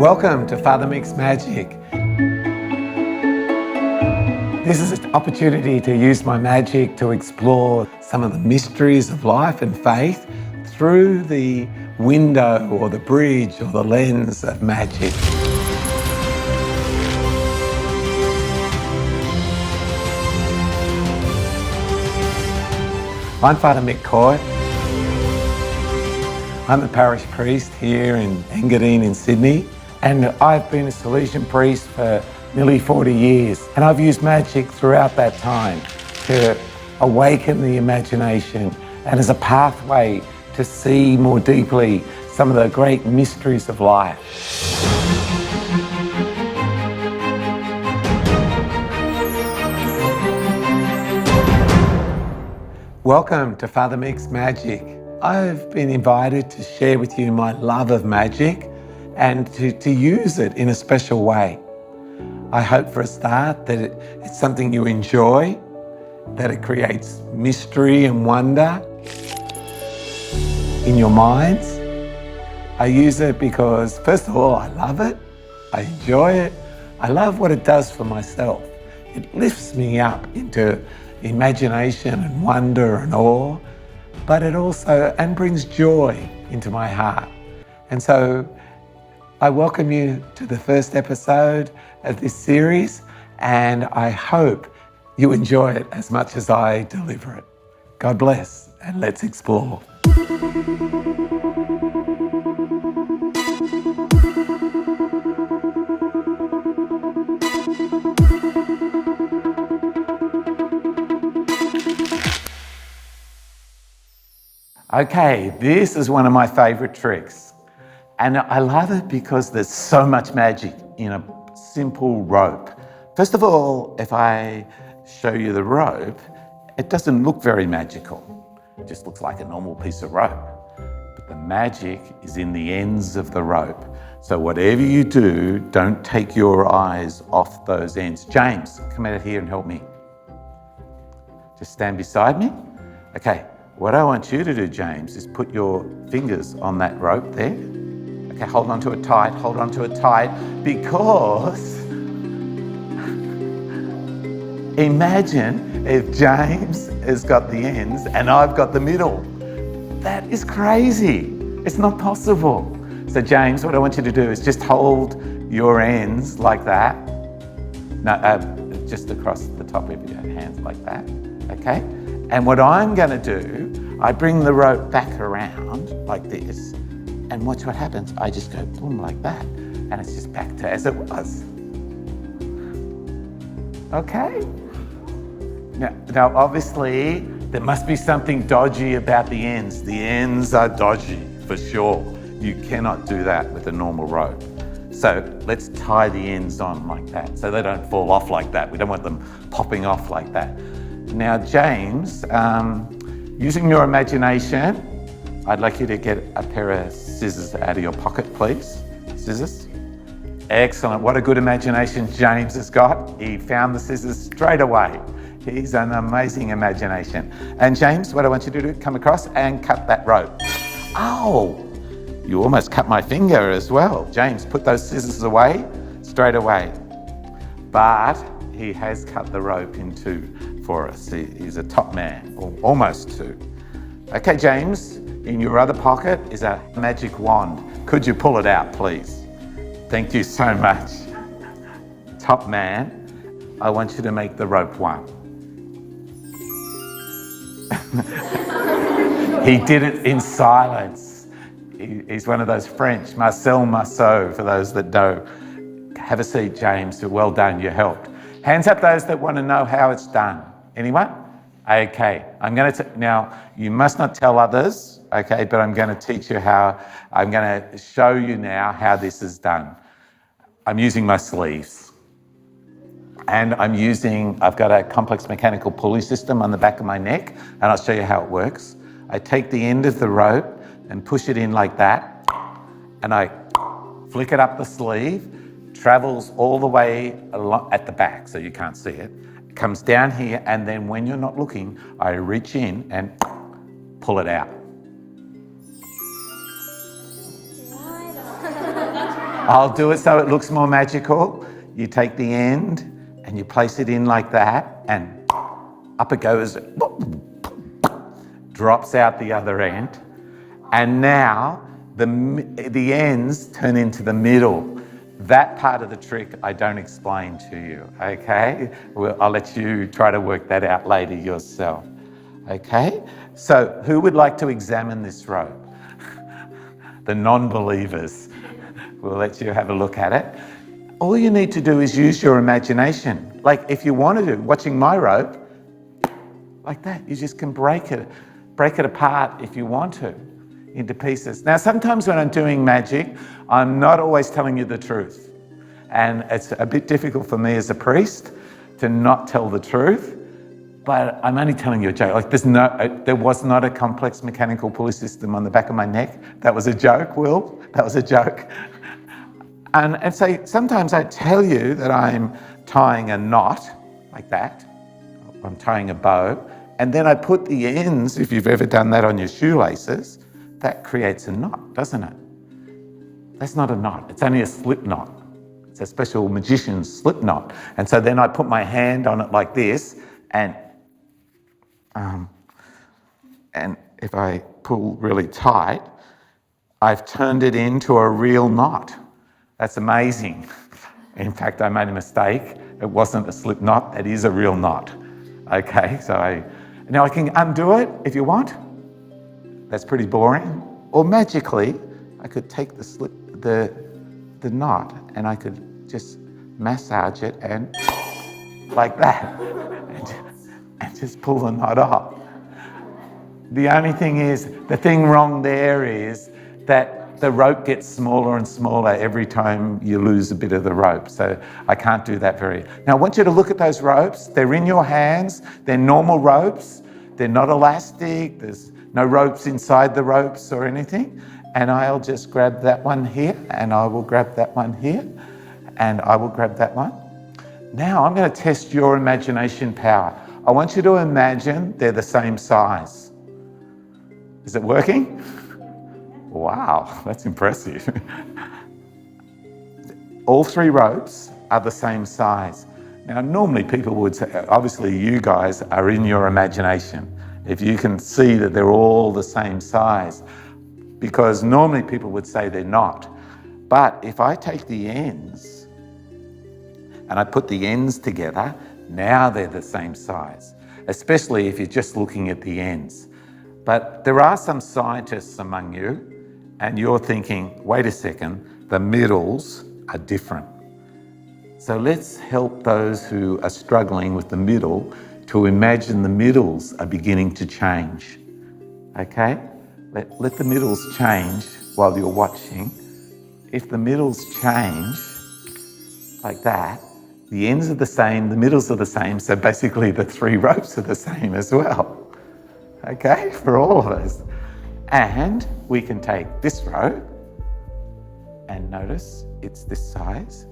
Welcome to Father Micks Magic. This is an opportunity to use my magic to explore some of the mysteries of life and faith through the window or the bridge or the lens of magic. I'm Father Mick. I'm a parish priest here in Engadine in Sydney, and I've been a Salesian priest for nearly 40 years. And I've used magic throughout that time to awaken the imagination and as a pathway to see more deeply some of the great mysteries of life. Welcome to Father Micks Magic. I've been invited to share with you my love of magic and to use it in a special way. I hope for a start that it's something you enjoy, that it creates mystery and wonder in your minds. I use it because, first of all, I love it, I enjoy it, I love what it does for myself. It lifts me up into imagination and wonder and awe, but it also brings joy into my heart. And so I welcome you to the first episode of this series, and I hope you enjoy it as much as I deliver it. God bless, and let's explore. Okay, this is one of my favorite tricks. And I love it because there's so much magic in a simple rope. First of all, if I show you the rope, it doesn't look very magical. It just looks like a normal piece of rope. But the magic is in the ends of the rope. So whatever you do, don't take your eyes off those ends. James, come out here and help me. Just stand beside me. Okay. What I want you to do, James, is put your fingers on that rope there. Okay, hold on to it tight, because imagine if James has got the ends and I've got the middle. That is crazy. It's not possible. So James, what I want you to do is just hold your ends like that. No, just across the top of your hands like that, okay? And what I'm going to do, I bring the rope back around like this, and watch what happens. I just go boom like that, and it's just back to as it was. Okay? Now obviously, there must be something dodgy about the ends. The ends are dodgy, for sure. You cannot do that with a normal rope. So let's tie the ends on like that, so they don't fall off like that. We don't want them popping off like that. Now, James, using your imagination, I'd like you to get a pair of scissors out of your pocket, please. Scissors. Excellent. What a good imagination James has got. He found the scissors straight away. He's an amazing imagination. And James, what I want you to do, come across and cut that rope. Oh, you almost cut my finger as well. James, put those scissors away straight away. But he has cut the rope in two for us. He's a top man, or almost two. Okay, James, in your other pocket is a magic wand. Could you pull it out, please? Thank you so much. Top man, I want you to make the rope one. He did it in silence. He's one of those French, Marcel Marceau, for those that know. Have a seat, James. Well done, you helped. Hands up those that want to know how it's done. Anyone? Okay, now you must not tell others, okay, but I'm going to teach you I'm going to show you now how this is done. I'm using my sleeves. And I've got a complex mechanical pulley system on the back of my neck, and I'll show you how it works. I take the end of the rope and push it in like that, and I flick it up the sleeve, travels all the way along at the back so you can't see it, comes down here, and then when you're not looking, I reach in and pull it out. I'll do it so it looks more magical. You take the end and you place it in like that, and up it goes, drops out the other end. And now the ends turn into the middle. That part of the trick I don't explain to you, okay? I'll let you try to work that out later yourself, okay? So who would like to examine this rope? The non-believers. We'll let you have a look at it. All you need to do is use your imagination. Like if you wanted to, watching my rope, like that, you just can break it apart if you want to, into pieces. Now, sometimes when I'm doing magic, I'm not always telling you the truth. And it's a bit difficult for me as a priest to not tell the truth, but I'm only telling you a joke. Like there was not a complex mechanical pulley system on the back of my neck. That was a joke, Will. That was a joke. And so sometimes I tell you that I'm tying a knot like that. I'm tying a bow, and then I put the ends, if you've ever done that on your shoelaces, that creates a knot, doesn't it? That's not a knot, it's only a slip knot. It's a special magician's slip knot. And so then I put my hand on it like this, and if I pull really tight, I've turned it into a real knot. That's amazing. In fact, I made a mistake. It wasn't a slip knot, it is a real knot. Okay, so now I can undo it if you want. That's pretty boring. Or magically, I could take the knot and I could just massage it and like that, and just pull the knot off. The only thing is, the thing wrong there is that the rope gets smaller and smaller every time you lose a bit of the rope. So I can't do that Now I want you to look at those ropes. They're in your hands. They're normal ropes. They're not elastic. There's no ropes inside the ropes or anything. And I'll just grab that one here, and I will grab that one here, and I will grab that one. Now I'm going to test your imagination power. I want you to imagine they're the same size. Is it working? Wow, that's impressive. All three ropes are the same size. Now, normally people would say, obviously you guys are in your imagination, if you can see that they're all the same size, because normally people would say they're not. But if I take the ends and I put the ends together, now they're the same size, especially if you're just looking at the ends. But there are some scientists among you, and you're thinking, wait a second, the middles are different. So let's help those who are struggling with the middle to imagine the middles are beginning to change. Okay? Let the middles change while you're watching. If the middles change like that, the ends are the same, the middles are the same, so basically the three ropes are the same as well. Okay? For all of us. And we can take this rope and notice it's this size,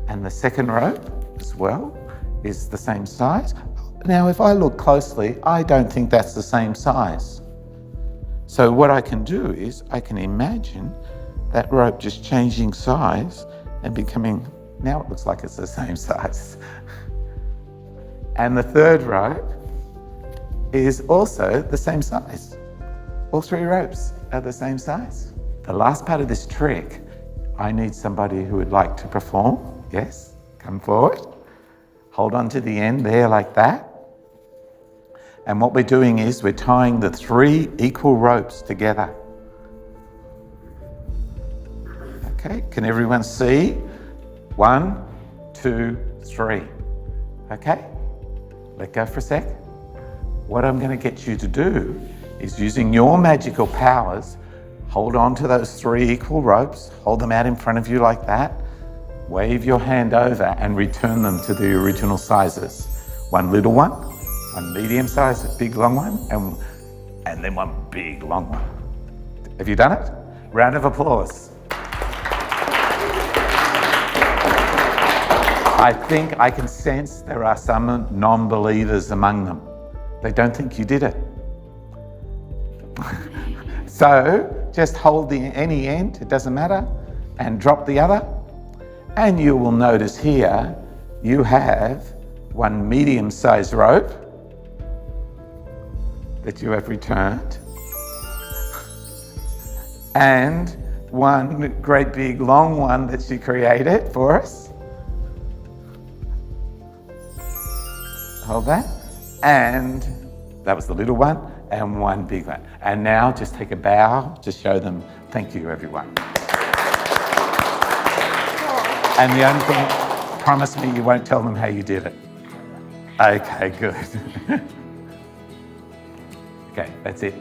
and the second rope as well is the same size. Now, if I look closely, I don't think that's the same size. So what I can do is I can imagine that rope just changing size and becoming, now it looks like it's the same size. And the third rope is also the same size. All three ropes are the same size. The last part of this trick, I need somebody who would like to perform. Yes, come forward. Hold on to the end there like that. And what we're doing is we're tying the three equal ropes together. Okay, can everyone see? 1, 2, 3. Okay, let go for a sec. What I'm going to get you to do is, using your magical powers, hold on to those three equal ropes, hold them out in front of you like that, wave your hand over and return them to the original sizes. One little one, one medium size, a big long one, and then one big long one. Have you done it? Round of applause. I think I can sense there are some non-believers among them. They don't think you did it. So just hold any end, it doesn't matter, and drop the other, And you will notice here, you have one medium-sized rope that you have returned, and one great big long one that she created for us. Hold that. And that was the little one, and one big one. And now just take a bow to show them, thank you, everyone. And the only thing, promise me you won't tell them how you did it. Okay, good. Okay, that's it.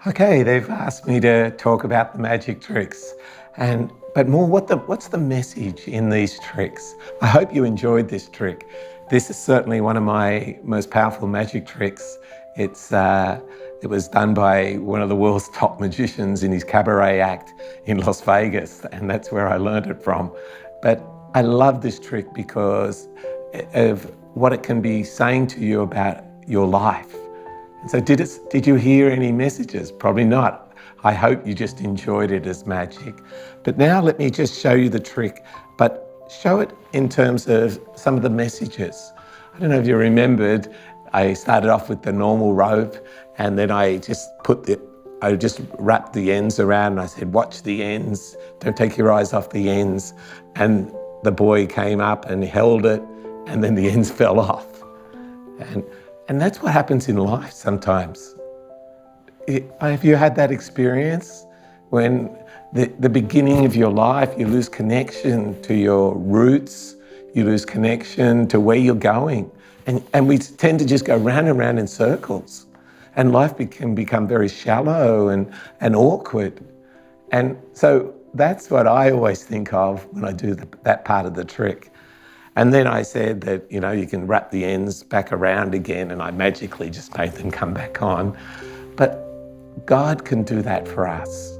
Okay, they've asked me to talk about the magic tricks, but more what's the message in these tricks? I hope you enjoyed this trick. This is certainly one of my most powerful magic tricks. It was done by one of the world's top magicians in his cabaret act in Las Vegas, and that's where I learned it from. But I love this trick because of what it can be saying to you about your life. And so did you hear any messages? Probably not. I hope you just enjoyed it as magic. But now let me just show you the trick, but show it in terms of some of the messages. I don't know if you remembered, I started off with the normal rope, and then I just wrapped the ends around, and I said, watch the ends, don't take your eyes off the ends. And the boy came up and held it, and then the ends fell off. And that's what happens in life sometimes. Have you had that experience when the beginning of your life, you lose connection to your roots, you lose connection to where you're going, and we tend to just go round and round in circles, and life can become very shallow and awkward. And so that's what I always think of when I do that part of the trick. And then I said that, you can wrap the ends back around again, and I magically just made them come back on. But God can do that for us.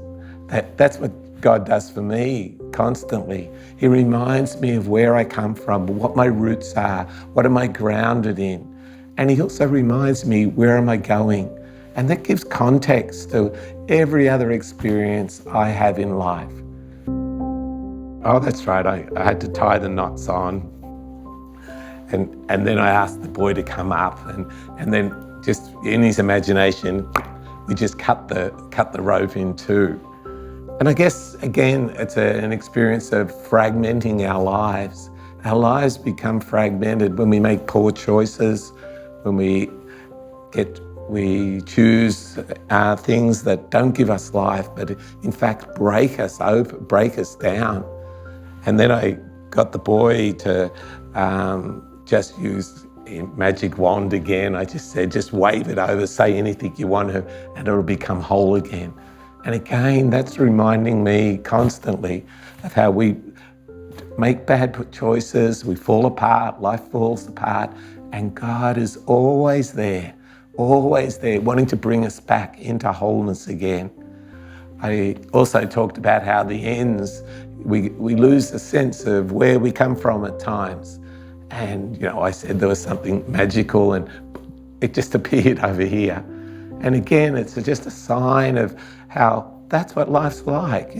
That's what God does for me constantly. He reminds me of where I come from, what my roots are, what am I grounded in. And he also reminds me, where am I going? And that gives context to every other experience I have in life. Oh, that's right, I had to tie the knots on. And then I asked the boy to come up, and then just in his imagination, we just cut the rope in two. And I guess, again, it's an experience of fragmenting our lives. Our lives become fragmented when we make poor choices, when we choose things that don't give us life, but in fact break us down. And then I got the boy to just use a magic wand again. I just said, just wave it over, say anything you want to, and it'll become whole again. And again, that's reminding me constantly of how we make bad choices, we fall apart, life falls apart, and God is always there, wanting to bring us back into wholeness again. I also talked about how the ends, we lose a sense of where we come from at times. And, I said there was something magical, and it just appeared over here. And again, it's just a sign of how that's what life's like.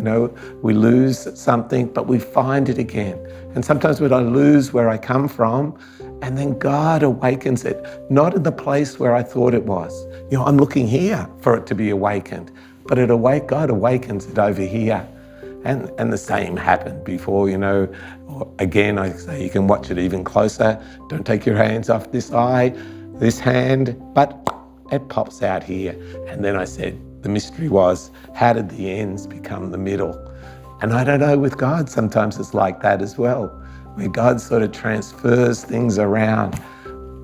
We lose something, but we find it again. And sometimes when I lose where I come from, and then God awakens it, not in the place where I thought it was. I'm looking here for it to be awakened, but God awakens it over here. And the same happened before, Again, I say you can watch it even closer. Don't take your hands off this eye, this hand, but it pops out here. And then I said, the mystery was, how did the ends become the middle? And I don't know, with God, sometimes it's like that as well, where God sort of transfers things around.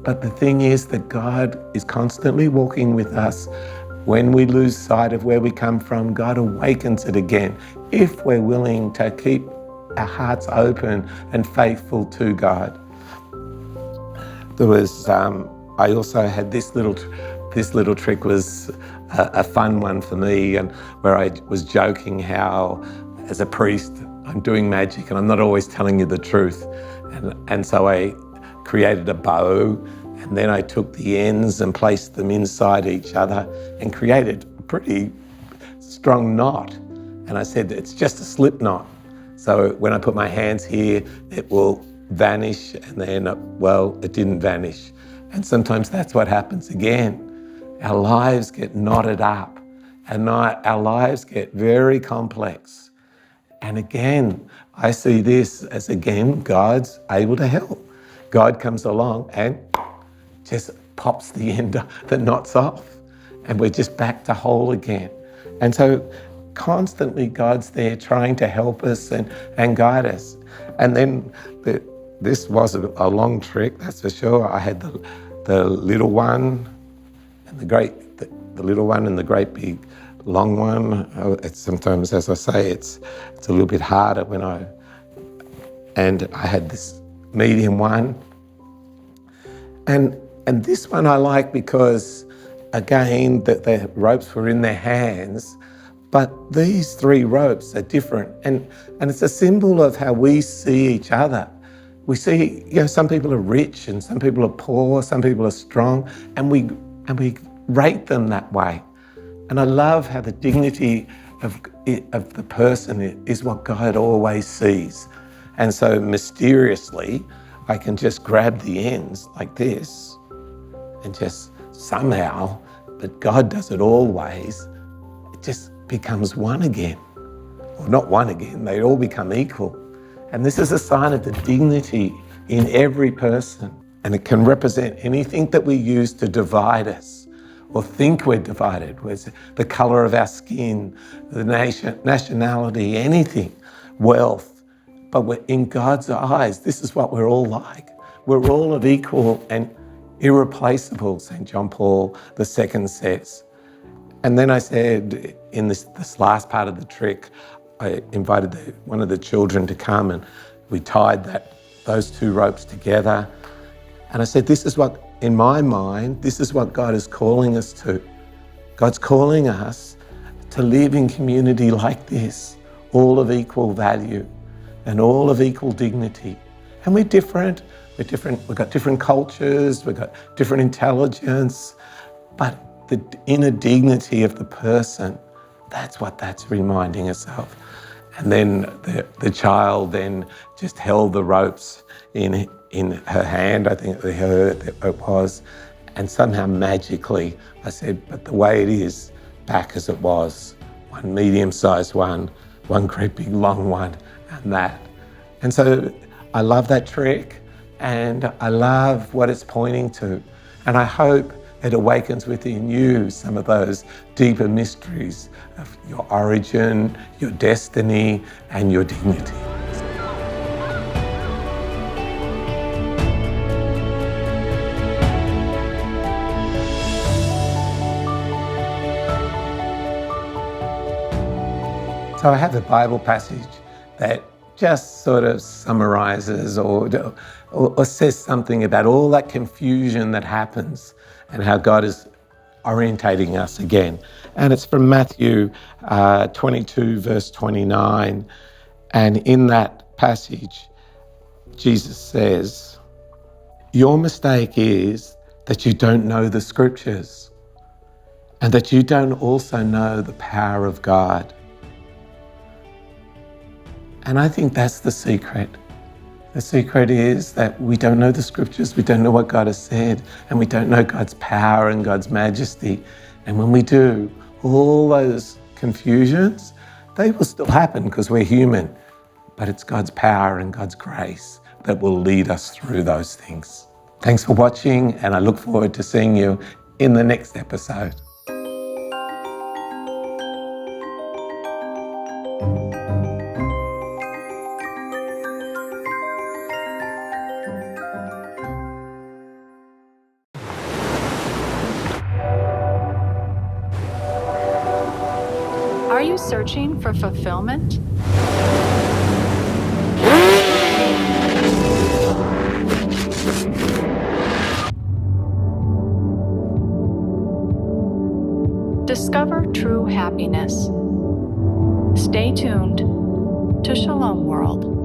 But the thing is that God is constantly walking with us. When we lose sight of where we come from, God awakens it again, if we're willing to keep our hearts open and faithful to God. There was, I also had this little trick was a fun one for me, and where I was joking how, as a priest, I'm doing magic and I'm not always telling you the truth. And so I created a bow, and then I took the ends and placed them inside each other and created a pretty strong knot. And I said, it's just a slip knot. So when I put my hands here, it will vanish, and then, well, it didn't vanish. And sometimes that's what happens again. Our lives get knotted up, and our lives get very complex. And again, I see this as, again, God's able to help. God comes along and just pops the end, the knots off, and we're just back to whole again. And so constantly God's there trying to help us and guide us. And then this was a long trick, that's for sure. I had the little one and the little one and the great big long one. It's sometimes, as I say, it's a little bit harder and I had this medium one. And this one I like because, again, the ropes were in their hands, but these 3 ropes are different. And it's a symbol of how we see each other. We see, some people are rich and some people are poor, some people are strong, and we rate them that way. And I love how the dignity of the person is what God always sees. And so mysteriously, I can just grab the ends like this and just somehow, but God does it always, it just becomes one again. Or not one again, they all become equal. And this is a sign of the dignity in every person. And it can represent anything that we use to divide us or think we're divided, whether the color of our skin, the nationality, anything, wealth. But we're in God's eyes, this is what we're all like. We're all of equal and irreplaceable, St. John Paul II says. And then I said, in this last part of the trick, I invited one of the children to come, and we tied those 2 ropes together. And I said, this is what, in my mind, this is what God is calling us to. God's calling us to live in community like this, all of equal value and all of equal dignity. And we're different, we've got different cultures, we've got different intelligence, but the inner dignity of the person, that's reminding us of. And then the child then just held the ropes in her hand, I think it was, and somehow magically I said, but the way it is, back as it was, one medium-sized one great big long one, and that. And so I love that trick, and I love what it's pointing to, and I hope it awakens within you some of those deeper mysteries of your origin, your destiny, and your dignity. So I have a Bible passage that just sort of summarizes or says something about all that confusion that happens and how God is orientating us again. And it's from Matthew 22, verse 29. And in that passage, Jesus says, your mistake is that you don't know the scriptures and that you don't also know the power of God. And I think that's the secret. The secret is that we don't know the scriptures, we don't know what God has said, and we don't know God's power and God's majesty. And when we do, all those confusions, they will still happen because we're human. But it's God's power and God's grace that will lead us through those things. Thanks for watching, and I look forward to seeing you in the next episode. Are you searching for fulfillment? Discover true happiness. Stay tuned to Shalom World.